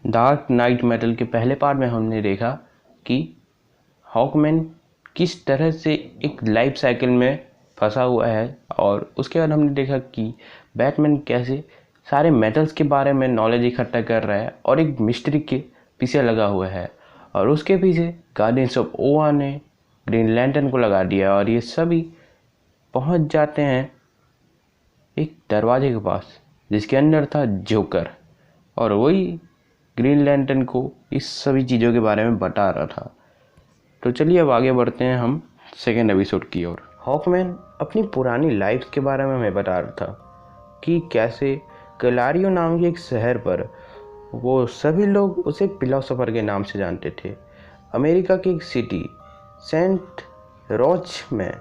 Dark night metal के पहले part में हमने देखा कि हॉकमैन किस तरह से एक लाइफ साइकिल में फंसा हुआ है, और उसके बाद हमने देखा कि बैटमैन कैसे सारे मेटल्स के बारे में नॉलेज इकट्ठा कर रहा है और एक मिस्ट्री के पीछे लगा हुआ है, और उसके पीछे गार्डियंस ऑफ ओआ ने ग्रीन लैंटर्न को लगा दिया और ये सभी पहुंच जाते हैं एक दरवाजे के पास जिसके अंदर था जोकर, और वही ग्रीन लैंटर्न को इस सभी चीज़ों के बारे में बता रहा था। तो चलिए अब आगे बढ़ते हैं हम सेकेंड एपिसोड की ओर। हॉकमैन अपनी पुरानी लाइफ के बारे में हमें बता रहा था कि कैसे कलारियो नाम के एक शहर पर वो सभी लोग उसे फिलोसोफर के नाम से जानते थे। अमेरिका की एक सिटी सेंट रोच में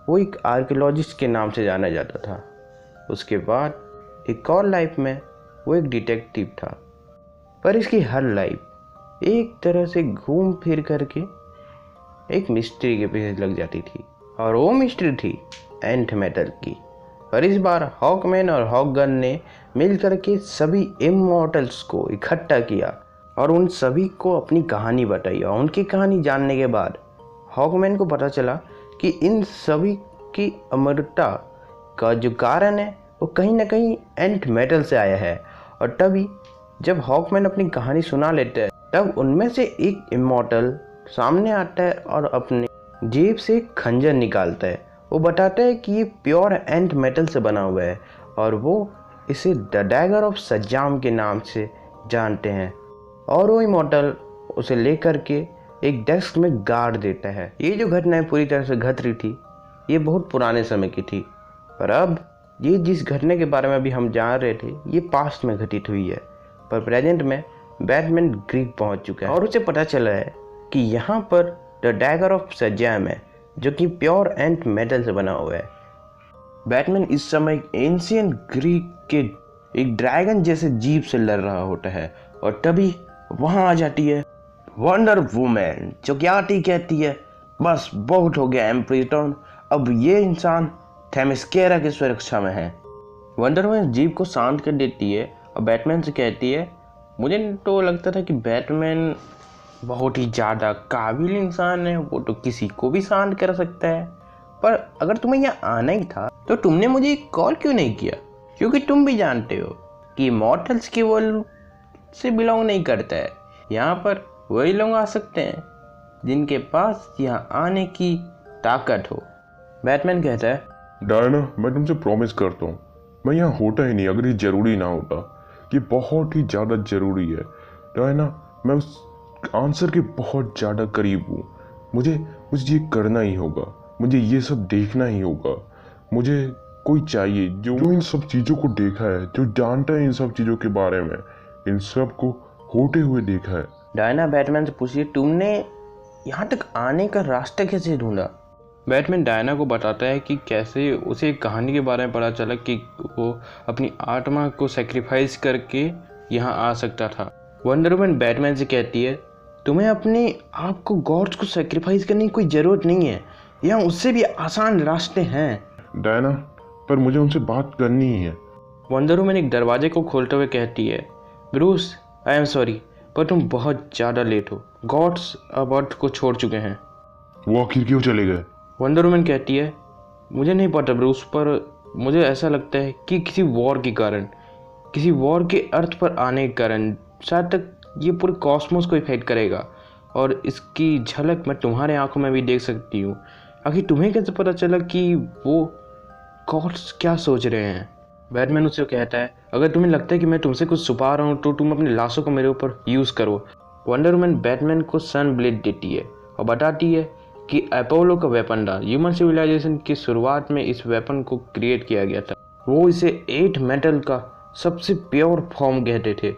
वो एक आर्कियोलॉजिस्ट के नाम से जाना जाता था। उसके बाद एक और लाइफ में वो एक डिटेक्टिव था, पर इसकी हर लाइफ एक तरह से घूम फिर करके एक मिस्ट्री के पीछे लग जाती थी, और वो मिस्ट्री थी एंट मेटल की। और इस बार हॉकमैन और हॉकगन ने मिल करके सभी इमॉर्टल्स को इकट्ठा किया और उन सभी को अपनी कहानी बताई, और उनकी कहानी जानने के बाद हॉकमैन को पता चला कि इन सभी की अमरता का जो कारण है वो कहीं ना कहीं एंट मेटल से आया है। और तभी जब हॉकमैन अपनी कहानी सुना लेते हैं तब उनमें से एक इमॉर्टल सामने आता है और अपने जेब से एक खंजर निकालता है। वो बताता है कि ये प्योर एंट मेटल से बना हुआ है और वो इसे द डैगर ऑफ सज्जाम के नाम से जानते हैं, और वो इमॉर्टल उसे लेकर के एक डेस्क में गाड़ देता है। ये जो घटनाएं पूरी तरह से घट रही थी ये बहुत पुराने समय की थी, पर अब ये जिस घटना के बारे में अभी हम जान रहे थे ये पास्ट में घटित हुई है। पर प्रेजेंट में बैटमैन ग्रीक पहुंच चुका है और उसे पता चला है कि यहाँ पर द डैगर ऑफ सज्जाम है जो कि प्योर एंट मेटल से बना हुआ है। बैटमैन इस समय एंशिएंट ग्रीक के एक ड्रैगन जैसे जीव से लड़ रहा होता है, और तभी वहाँ आ जाती है वंडर वुमन जो क्या कहती है, बस बहुत हो गया एम्प्रीटन, अब ये इंसान थेमिस्केरा की सुरक्षा में है। वंडर वुमन जीव को शांत कर देती है और बैटमैन से कहती है, मुझे तो लगता था कि बैटमैन बहुत ही ज़्यादा काबिल इंसान है, वो तो किसी को भी शांत कर सकता है, पर अगर तुम्हें यहाँ आना ही था तो तुमने मुझे कॉल क्यों नहीं किया, क्योंकि तुम भी जानते हो कि मॉर्टल्स की वर्ल्ड से बिलोंग नहीं करता है। यहाँ पर वही लोग आ सकते हैं जिनके पास यहाँ आने की ताकत हो। बैटमैन कहता है, डायना मैं तुमसे प्रॉमिस करता हूँ मैं यहाँ होता ही नहीं अगर ये ज़रूरी ना होता। ये बहुत ही ज़्यादा ज़रूरी है डायना, मैं उस आंसर के बहुत ज़्यादा करीब हूँ। मुझे ये करना ही होगा, मुझे ये सब देखना ही होगा। मुझे कोई चाहिए जो इन सब चीज़ों को देखा है, जो जानता है इन सब चीज़ों के बारे में, इन सब को होते हुए देखा है। डायना बैटमैन से पूछिए, तुमने यहाँ तक आने का रास्ता कैसे ढूंढा? बैटमैन डायना को बताता है कि कैसे उसे एक कहानी के बारे में पता चला कि वो अपनी आत्मा को सेक्रीफाइस करके यहाँ आ सकता था। वंडर वुमन बैटमैन से कहती है, तुम्हें अपने आप को गॉड्स को सेक्रीफाइस करने की कोई ज़रूरत नहीं है, यहाँ उससे भी आसान रास्ते हैं। डायना पर मुझे उनसे बात करनी ही है। वंडर वुमन एक दरवाजे को खोलते हुए कहती है, ब्रूस आई एम सॉरी पर तुम बहुत ज़्यादा लेट हो, गॉड्स अब अर्थ को छोड़ चुके हैं। वो आखिर क्यों चले गए? वंडर वुमन कहती है, मुझे नहीं पता ब्रूस, पर मुझे ऐसा लगता है कि किसी वॉर के कारण, किसी वॉर के अर्थ पर आने के कारण शायद तक ये पूरे कॉस्मोस को इफेक्ट करेगा, और इसकी झलक मैं तुम्हारे आंखों में भी देख सकती हूँ। आखिर तुम्हें कैसे पता चला कि वो गॉड्स क्या सोच रहे हैं? बैटमैन उससे कहता है, अगर तुम्हें लगता है कि मैं तुमसे कुछ छुपा रहा हूँ तो तुम अपनी लाशों को मेरे ऊपर यूज़ करो। वंडर वुमन बैटमैन को सन ब्लेड देती है और बताती है कि अपोलो का वेपन था। ह्यूमन सिविलाइजेशन की शुरुआत में इस वेपन को क्रिएट किया गया था। वो इसे 8 मेटल का सबसे प्योर फॉर्म कहते थे।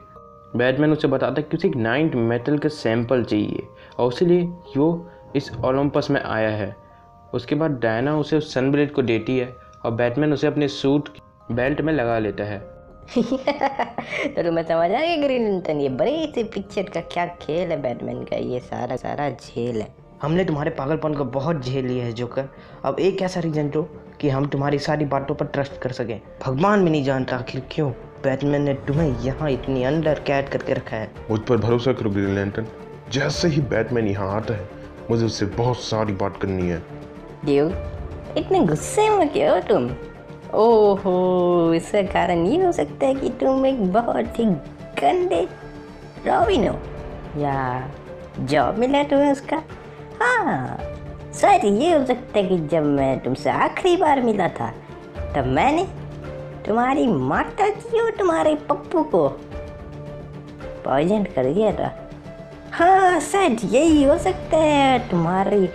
बैटमैन उसे बताता है कि उसे एक 9 मेटल का सैंपल चाहिए और इसलिए वो इस ओलंपस में आया है। उसके बाद डायना उसे उस सन ब्लेड को देती है और बैटमैन उसे अपने सूट बेल्ट में लगा लेता है। तो तुम्हें समझ आ गया ग्रीन लैंटर्न, ये बड़ी सी पिक्चर का क्या खेल है बैटमैन का, ये सारा झेल है। हमने तुम्हारे पागलपन को बहुत झेल लिया है जोकर, अब एक ऐसा रीजन दो कि हम तुम्हारी सारी बातों पर ट्रस्ट कर सकें। भगवान भी नहीं जानता आखिर क्यों। बैटमैन ने तुम्हें यहाँ इतनी अंडर कैद करके रखा है? मुझ पर भरोसा करो ग्रीन लैंटर्न, जैसे ही बैटमैन यहाँ आता है मुझे उससे बहुत सारी बात करनी है। ड्यूक, इतने गुस्से में क्यों हो तुम? ओहो, इसका कारण ये हो सकता है कि तुम एक बहुत ही गंदे रॉबिन हो, या जॉब मिला तुम्हें उसका। हाँ, शायद ये हो सकता है कि जब मैं तुमसे आखिरी बार मिला था तब मैंने तुम्हारी माता जी और तुम्हारे पप्पू को पॉइजन कर दिया था। हाँ, शायद यही हो सकता है। तुम्हारी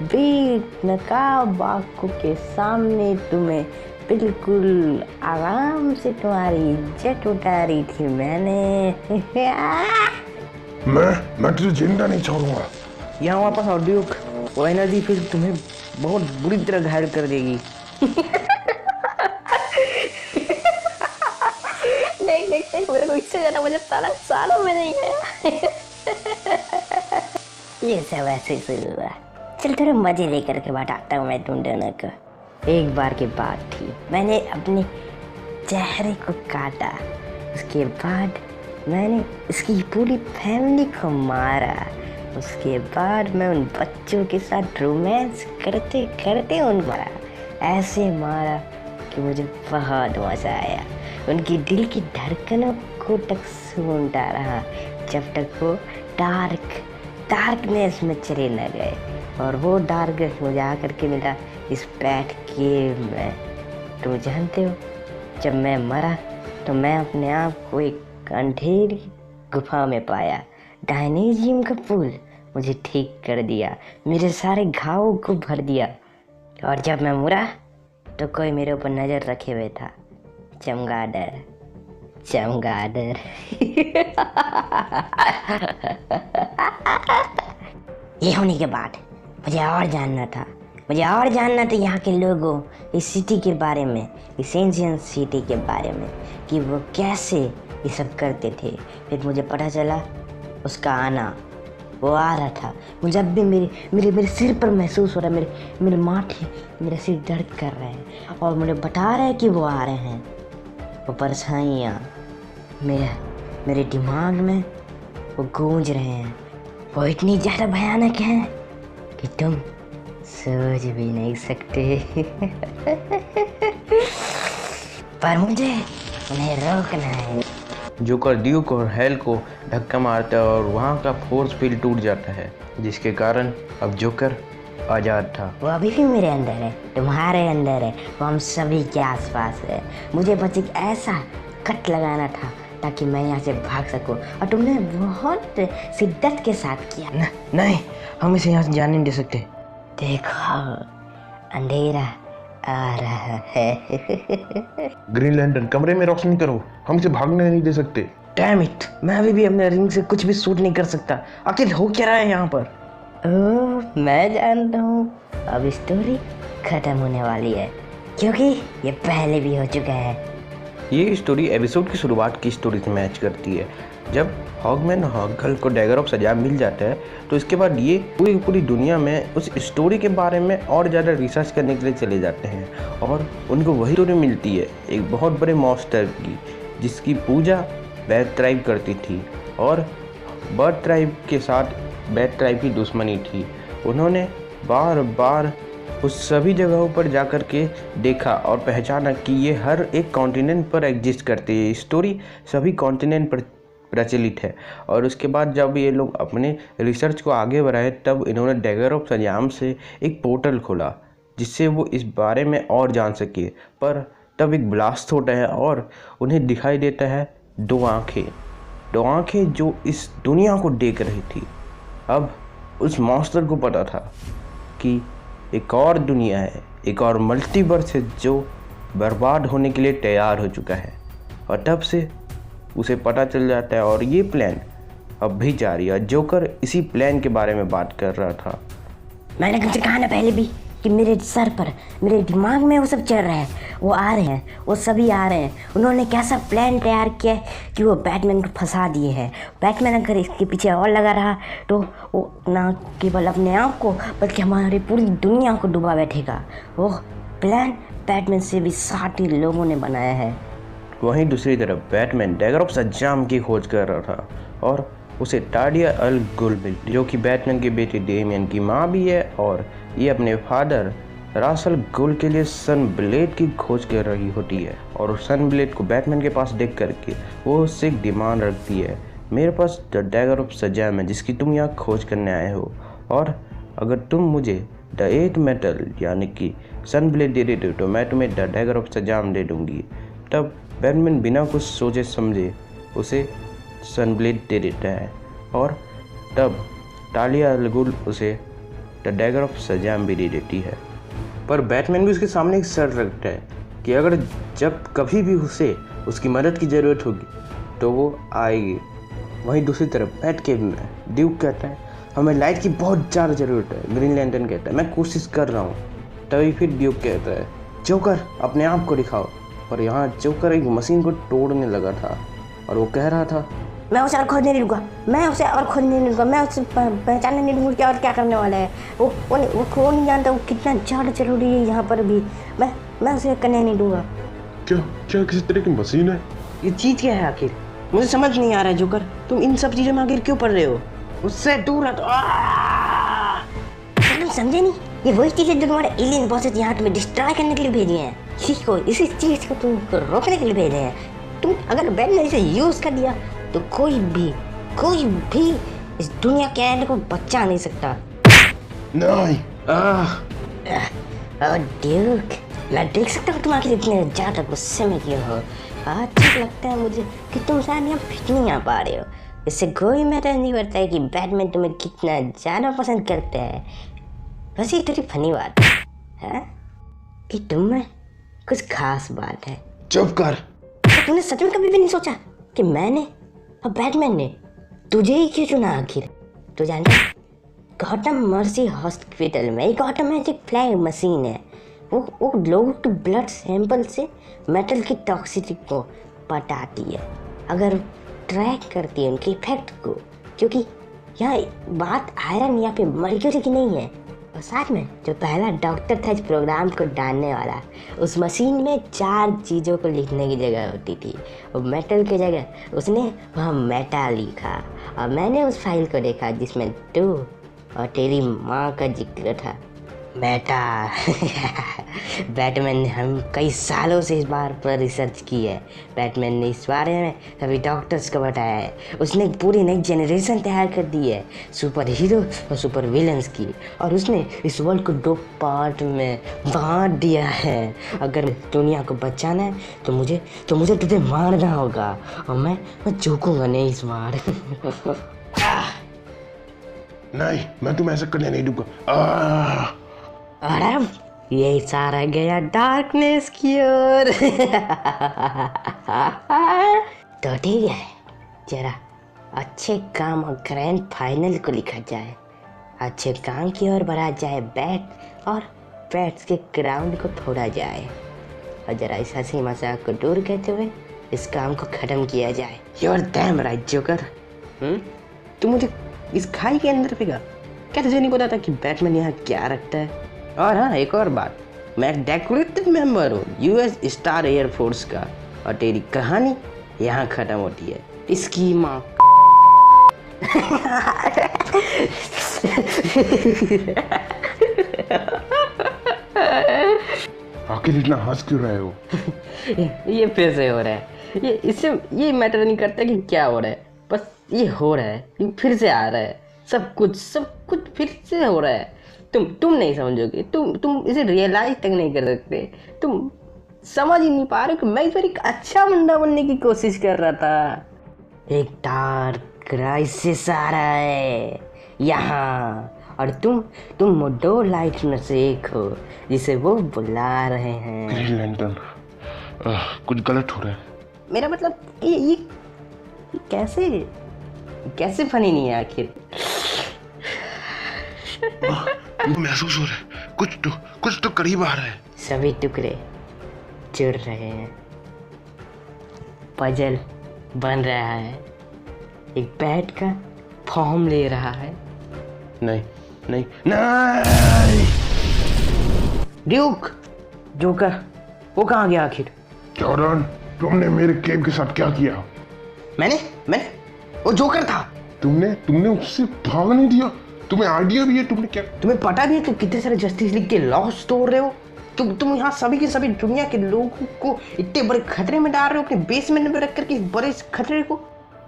बेनकाब आंखों के सामने तुम्हें बिल्कुल आराम से तुम्हारी इज्जत उतारी थी मैंने। मैं तुझे जिंदा नहीं छोड़ूंगा। यहाँ वापस आओ ड्यूक, वो एनर्जी फील्ड तुम्हें बहुत बुरी तरह घायल कर देगी। देख मेरे को इससे ज़्यादा मुझे सालों में नहीं है। ये सब ऐसे शुरू हुआ। चल थोड़े मजे लेकर के बताता हूँ मैं तुम दोनों को। एक बार की बात थी, मैंने अपने चेहरे को काटा, उसके बाद मैंने उसकी पूरी फैमिली को मारा। उसके बाद मैं उन बच्चों के साथ रोमांस करते करते उनको मारा, ऐसे मारा कि मुझे बहुत मज़ा आया। उनकी दिल की धड़कनों को तक सूंघता रहा जब तक वो डार्कनेस में चले न गए। और वो डार्कनेस मुझे आकर के मिला इस बैट गेम में। तुम जानते हो, जब मैं मरा तो मैं अपने आप को एक अंधेरी गुफा में पाया। डायनेजियम का फूल मुझे ठीक कर दिया, मेरे सारे घावों को भर दिया। और जब मैं मरा तो कोई मेरे ऊपर नज़र रखे हुए था, चमगादड़। ये होने के बाद मुझे और जानना था यहाँ के लोगों, इस सिटी के बारे में, इस एंशिएंट सिटी के बारे में, कि वो कैसे ये सब करते थे। फिर मुझे पता चला उसका आना, वो आ रहा था। मुझे अब भी मेरे सिर पर महसूस हो रहा है, मेरे माथे, मेरा सिर दर्द कर रहे हैं और मुझे बता रहे हैं कि वो आ रहे हैं। वो परछाइयाँ मेरे दिमाग में वो गूंज रहे हैं। वो इतनी ज़्यादा भयानक हैं कि तुम सोच भी नहीं सकते। पर मुझे उन्हें रोकना है। जोकर ड्यूक और हेल को धक्का मारता है और वहाँ का फोर्स फील्ड टूट जाता है, जिसके कारण अब जोकर आज़ाद था। वो अभी भी मेरे अंदर है, तुम्हारे अंदर है, वो हम सभी के आसपास है। मुझे बस एक ऐसा कट लगाना था ताकि मैं यहाँ से भाग सकूं, और तुमने बहुत शिद्दत के साथ किया। नहीं, हम इसे यहाँ से जाने नहीं दे सकते। देखो, अंधेरा आ रहा है। ग्रीन लैंटर्न, कमरे में रोशनी करो, हम इसे भागने नहीं दे सकते। डैम इट, मैं अभी भी अपने रिंग से कुछ भी शूट नहीं कर सकता। आखिर हो क्या रहा है यहाँ पर? ओह, मैं जानता हूँ, अब स्टोरी खत्म होने वाली है, क्योंकि ये पहले भी हो चुका है। ये स्टोरी एपिसोड की शुरुआत की स्टोरी से मैच करती है। जब हॉगमैन और हॉगगर्ल को डैगर ऑफ सजा मिल जाता है तो इसके बाद ये पूरी दुनिया में उस स्टोरी के बारे में और ज़्यादा रिसर्च करने के लिए चले जाते हैं और उनको वही स्टोरी मिलती है एक बहुत बड़े मॉन्स्टर की, जिसकी पूजा बैट ट्राइब करती थी और बर्ड ट्राइब के साथ बैट ट्राइब की दुश्मनी थी। उन्होंने बार बार उस सभी जगहों पर जाकर के देखा और पहचाना कि ये हर एक कॉन्टिनेंट पर एग्जिस्ट करती है। स्टोरी सभी कॉन्टिनेंट पर प्रचलित है। और उसके बाद जब ये लोग अपने रिसर्च को आगे बढ़ाए तब इन्होंने डैगर ऑफ सजाम से एक पोर्टल खोला जिससे वो इस बारे में और जान सके। पर तब एक ब्लास्ट होता है और उन्हें दिखाई देता है दो आँखें जो इस दुनिया को देख रही थी। अब उस मॉन्स्टर को पता था कि एक और दुनिया है, एक और मल्टीवर्स है जो बर्बाद होने के लिए तैयार हो चुका है। और तब से उसे पता चल जाता है और ये प्लान अब भी जारी है। जोकर इसी प्लान के बारे में बात कर रहा था। मैंने तुमसे कहा ना पहले भी कि मेरे सर पर, मेरे दिमाग में वो सब चल रहा है। वो आ रहे हैं, वो सभी आ रहे हैं। उन्होंने कैसा प्लान तैयार किया है कि वो बैटमैन को फंसा दिए हैं। बैटमैन अगर इसके पीछे और लगा रहा तो वो ना केवल अपने आप को बल्कि हमारी पूरी दुनिया को डुबा बैठेगा। वो प्लान बैटमैन से भी 60 लोगों ने बनाया है। वहीं दूसरी तरफ बैटमैन डैगर ऑफ सज्जाम की खोज कर रहा था और उसे टालिया अल गुल मिलती, जो कि बैटमैन के बेटे डेमियन की माँ भी है, और ये अपने फादर रास अल गुल के लिए सन ब्लेड की खोज कर रही होती है। और सन ब्लेड को बैटमैन के पास देख करके वो उससे एक डिमांड रखती है, मेरे पास द डैगर ऑफ सज्जाम है जिसकी तुम यहाँ खोज करने आए हो, और अगर तुम मुझे द 8 मेटल यानी कि सन ब्लेड दे देते हो तो मैं तुम्हें द डैगर ऑफ सज्जाम दे दूँगी। तब बैटमैन बिना कुछ सोचे समझे उसे सन ब्लेड दे देता है और तब टालिया अल गुल उसे द डैगर ऑफ सज्जाम भी दे देती है। पर बैटमैन भी उसके सामने एक शर्त रखता है कि अगर जब कभी भी उसे उसकी मदद की ज़रूरत होगी तो वो आएगी। वहीं दूसरी तरफ बैट केव में ड्यूक कहता है हमें लाइट की बहुत ज़्यादा ज़रूरत है। ग्रीन लैंटर्न कहता है मैं कोशिश कर रहा हूँ। तभी फिर ड्यूक कहता है जोकर अपने आप को दिखाओ। और यहाँ जोकर एक मशीन को तोड़ने लगा था और वो कह रहा था मैं उसे और खोजने नहीं दूंगा, मैं उसे और खोजने नहीं दूंगा, मैं उसे पहचानने नहीं दूंगा क्या और क्या करने वाला है। वो नहीं जानता वो कितना ज़्यादा जरूरी है यहाँ पर भी। मैं उसे करने नहीं दूंगा। क्या क्या किसी तरह की मशीन है? ये चीज़ क्या है आखिर? मुझे समझ नहीं आ रहा है जोकर, तुम इन सब चीज़ों में आखिर क्यों पढ़ रहे हो? उससे दूर हटो। तुम समझे नहीं, ये वही चीज़ है जो तुम्हारे एलियन बॉसेस यहाँ तुम्हें डिस्ट्रॉय करने के लिए भेजे हैं। इसी चीज़ को तुमको रोकने के लिए भेजे हैं। तुम अगर बैट ने इसे यूज़ कर दिया तो कोई भी इस दुनिया के एंड को बचा नहीं सकता। नहीं। ड्यूक, मैं देख सकता हूँ तुम आखिर इतने ज़्यादा गुस्से में क्यों हो। ठीक लगता है मुझे कि तुम शायद यहाँ फिट नहीं आ पा रहे हो। इससे कोई मैटर नहीं करता है कि बैटमैन तुम्हें कितना ज़्यादा पसंद करता है। बस ये थोड़ी फनी बात है कि तुम में कुछ खास बात है। चुप कर। तो तूने सच में कभी भी नहीं सोचा कि मैंने और बैटमैन ने तुझे ही क्यों चुना आखिर? तो जानता है गॉथम मर्सी हॉस्पिटल में एक ऑटोमेटिक फ्लाई मशीन है। वो लोगों के ब्लड सैंपल से मेटल की टॉक्सिसिटी को बताती है, अगर ट्रैक करती है उनके इफेक्ट को। क्योंकि यहाँ बात आयरन या फिर मर्क्यूरी की नहीं है। और साथ में जो पहला डॉक्टर था इस प्रोग्राम को डालने वाला, उस मशीन में 4 चीज़ों को लिखने की जगह होती थी। और मेटल की जगह उसने वहाँ मेटा लिखा। और मैंने उस फाइल को देखा जिसमें तू और तेरी माँ का जिक्र था। मेटा बैटमैन ने हम कई सालों से इस बार पर रिसर्च की है। बैटमैन ने इस बारे में सभी डॉक्टर्स को बताया है। उसने एक पूरी नई जनरेशन तैयार कर दी है, सुपर हीरो और सुपर विलन्स की। और उसने इस वर्ल्ड को 2 पार्ट में बांट दिया है। अगर दुनिया को बचाना है तो मुझे तुझे मारना होगा। और मैं झुकूंगा नहीं इस बार। नहीं, मैं तुम्हें ऐसा करने नहीं दूंगा। और अब ये सारा गया डार्कनेस की ओर। तो ठीक है, जरा अच्छे काम और ग्रैंड फाइनल को लिखा जाए, अच्छे काम की ओर बढ़ा जाए बैट और बैट्स के ग्राउंड को तोड़ा जाए, और जरा इस हंसी मजाक को दूर करते हुए इस काम को ख़त्म किया जाए। You're damn right, joker. तू मुझे इस खाई के अंदर फेंका? क्या तुझे नहीं पता था कि बैटमैन यहाँ क्या रखता है? और हाँ, एक और बात, मैं एक डेकोरेटेड मेंबर हूँ US स्टार एयरफोर्स का, और तेरी कहानी यहाँ ख़त्म होती है। इसकी माँ आखिर इतना हंस क्यों रहे हो? ये फिर से हो रहा है। ये मैटर नहीं करता कि क्या हो रहा है, बस ये हो रहा है, ये फिर से आ रहा है। सब कुछ फिर से हो रहा है। तुम नहीं समझोगे, तुम इसे रियलाइज तक नहीं कर सकते। तुम समझ ही नहीं पा रहे कि मैं इस बार एक अच्छा बंदा बनने की कोशिश कर रहा था। एक डार्क क्राइसिस आ रहा है यहाँ, और तुम 2 लाइट में से एक हो जिसे वो बुला रहे हैं। ग्रीन लैंटर्न, कुछ गलत हो रहा है। मेरा मतलब ये कैसे फनी नहीं है आखिर? महसूस हो रहा है, कुछ तो करीब आ रहा है। सभी टुकड़े जुड़ रहे हैं, पजल बन रहा है, एक बैट का फॉर्म ले रहा है। नहीं। ड्यूक, जोकर, वो कहाँ गया आखिर? जॉर्डन, तुमने मेरे केव के साथ क्या किया? मैंने वो जोकर था। तुमने उससे भाग नहीं दिया? तुम्हें आइडिया भी है? तुमने क्या? तुम्हें पता भी है तुम कितने सारे जस्टिस लीग के लॉस तोड़ रहे हो? तुम यहाँ सभी के सभी दुनिया के लोगों को इतने बड़े खतरे में डाल रहे हो, अपने बेसमेंट में रख करके इस बड़े खतरे को।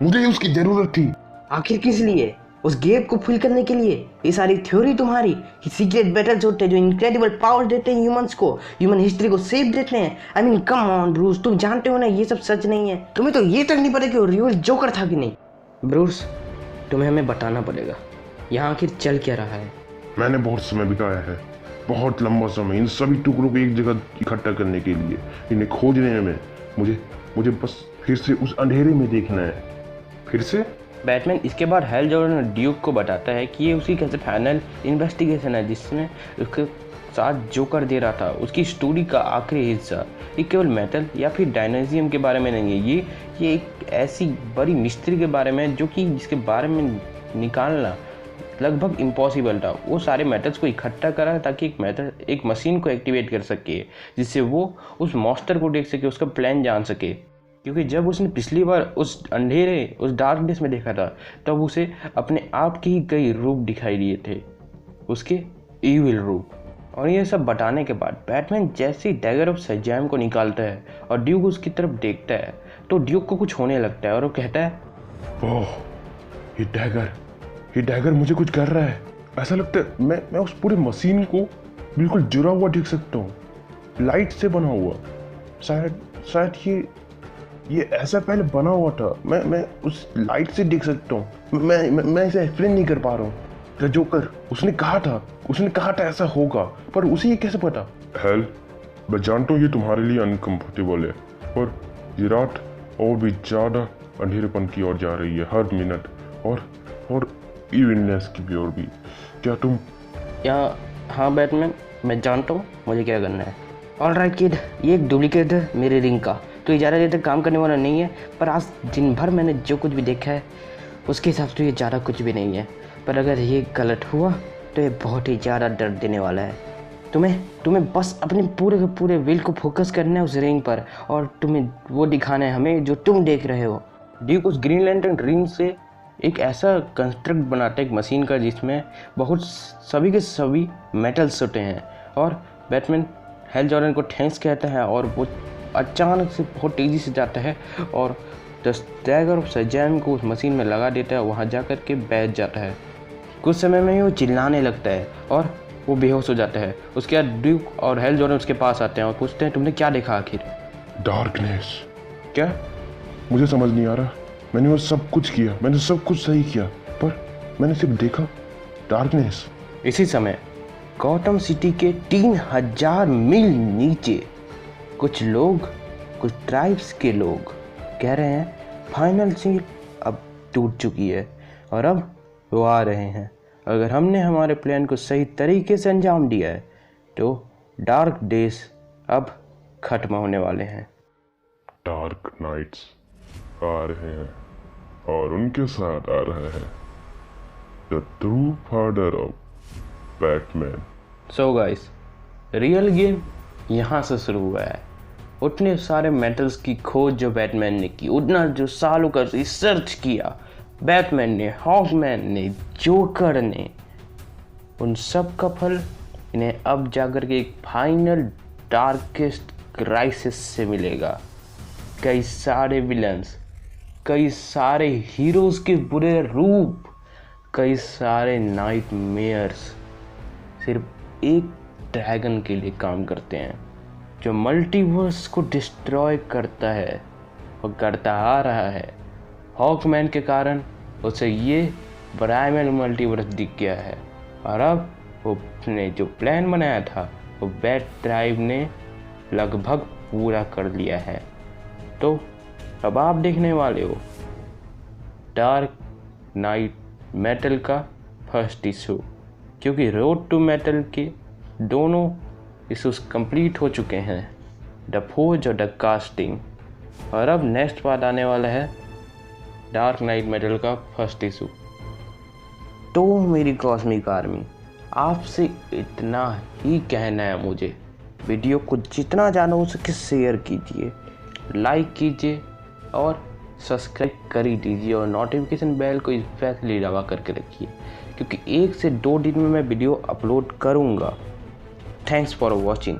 मुझे उसकी जरूरत थी। आखिर किस लिए? उस गैप को फिल करने के लिए? ये सारी थ्योरी तुम्हारी सीक्रेट बैटल्स होते हैं जो इनक्रेडिबल पावर देते हैं ह्यूमंस को, ह्यूमन हिस्ट्री को सेव देते हैं। I mean come on Bruce, तुम जानते हो ना ये सब सच नहीं है। तुम्हें तो ये तक नहीं पता कि वो रियल जोकर था कि नहीं। ब्रूस, तुम्हें हमें बताना पड़ेगा यहाँ आखिर चल क्या रहा है। मैंने बहुत समय बिताया है, बहुत लंबा समय, इन सभी टुकड़ों को एक जगह इकट्ठा करने के लिए, इन्हें खोजने में। मुझे बस फिर से उस अंधेरे में देखना है। फिर से बैटमैन इसके बाद हेल जॉर्डन ड्यूक को बताता है कि ये उसी का फाइनल इन्वेस्टिगेशन है जिसमें उसके साथ जोकर दे रहा था। उसकी स्टोरी का आखिरी हिस्सा ये केवल मेटल या फिर डायनाजियम के बारे में नहीं है, ये एक ऐसी बड़ी मिस्ट्री के बारे में जो कि जिसके बारे में निकालना लगभग इम्पॉसिबल था। वो सारे मेटल्स को इकट्ठा करा ताकि एक मशीन को एक्टिवेट कर सके जिससे वो उस मॉन्स्टर को देख सके, उसका प्लान जान सके। क्योंकि जब उसने पिछली बार उस अंधेरे, उस डार्कनेस में देखा था तब उसे अपने आप के ही कई रूप दिखाई दिए थे, उसके इविल रूप। और ये सब बताने के बाद बैटमैन जैसे ही डैगर ऑफ सैजाम को निकालता है और ड्यूक उसकी तरफ देखता है तो ड्यूक को कुछ होने लगता है और वो कहता है, ओह, ये डैगर मुझे कुछ कर रहा है। ऐसा लगता है मैं उस पूरे मशीन को बिल्कुल जुड़ा हुआ देख सकता हूँ, लाइट से बना हुआ। शायद ये ऐसा पहले बना हुआ था। मैं उस लाइट से देख सकता हूँ। मैं इसे एक्सप्लेन नहीं कर पा रहा हूँ। द जोकर, उसने कहा था ऐसा होगा, पर उसे ये कैसे पता? हेल, मैं जानता हूँ ये तुम्हारे लिए अनकंफर्टेबल है, पर ये रात और भी ज्यादा अंधेरेपन की ओर जा रही है हर मिनट, और इविलनेस की ओर भी। क्या तुम हाँ बैटमैन, मैं जानता हूँ मुझे क्या करना है। ऑलराइट किड, ये एक डुप्लीकेट है मेरे रिंग का, तो ये ज़्यादा देर तक काम करने वाला नहीं है। पर आज दिन भर मैंने जो कुछ भी देखा है उसके हिसाब से ये ज़्यादा कुछ भी नहीं है। पर अगर ये गलत हुआ तो ये बहुत ही ज़्यादा दर्द देने वाला है। तुम्हें बस अपने पूरे के पूरे विल को फोकस करना है उस रिंग पर, और तुम्हें वो दिखाना है हमें जो तुम देख रहे हो। ड्यूक उस ग्रीन लैंटर्न रिंग से एक ऐसा कंस्ट्रक्ट बनाता है एक मशीन का जिसमें बहुत सभी के सभी मेटल्स होते हैं। और बैटमैन हेल जॉर्डन को थैंक्स कहता है और वो अचानक से बहुत तेज़ी से जाता है और द डैगर ऑफ सैजाम को उस मशीन में लगा देता है। वहाँ जा कर के बैठ जाता है। कुछ समय में ही वो चिल्लाने लगता है और वो बेहोश हो जाता है। उसके बाद ड्यूक और हेल जॉर्डन उसके पास आते हैं और पूछते हैं, तुमने क्या देखा आखिर? डार्कनेस। क्या? मुझे समझ नहीं आ रहा। मैंने वो सब कुछ किया, मैंने सब कुछ सही किया, पर मैंने सिर्फ देखा डार्कनेस। इसी समय गौतम सिटी के 3000 मील नीचे कुछ ट्राइब्स के लोग कह रहे हैं फाइनल सील अब टूट चुकी है और अब वो आ रहे हैं। अगर हमने हमारे प्लान को सही तरीके से अंजाम दिया है तो डार्क डेज अब खत्म होने वाले हैं। डार्क नाइट्स आ रहे हैं और उनके साथ आ रहा है the true father of Batman. So guys, real game यहाँ से शुरू हुआ है। उतने सारे मेटल्स की खोज जो बैटमैन ने की, उतना जो सालों का रिसर्च किया बैटमैन ने, हॉकमैन ने, जोकर ने, उन सब का फल इन्हें अब जाकर के एक फाइनल डार्केस्ट क्राइसिस से मिलेगा। कई सारे विलन्स, कई सारे हीरोज के बुरे रूप, कई सारे नाइटमेयर्स सिर्फ एक ड्रैगन के लिए काम करते हैं जो मल्टीवर्स को डिस्ट्रॉय करता है और करता आ रहा है। हॉकमैन के कारण उसे ये प्राइमल मल्टीवर्स दिख गया है और अब वो ने जो प्लान बनाया था वो बैट ट्राइब ने लगभग पूरा कर लिया है। तो अब आप देखने वाले हो डार्क नाइट मेटल का फर्स्ट इशू, क्योंकि रोड टू मेटल के दोनों इशूज कंप्लीट हो चुके हैं, द फोर्ज और द कास्टिंग। और अब नेक्स्ट पार्ट आने वाला है डार्क नाइट मेटल का फर्स्ट इशू। तो मेरी कॉस्मिक आर्मी, आपसे इतना ही कहना है मुझे, वीडियो को जितना ज़्यादा हो सके शेयर कीजिए, लाइक कीजिए और सब्सक्राइब कर ही दीजिए और नोटिफिकेशन बेल को स्पेशली दबा करके रखिए, क्योंकि 1 से 2 दिन में मैं वीडियो अपलोड करूँगा। Thanks for watching.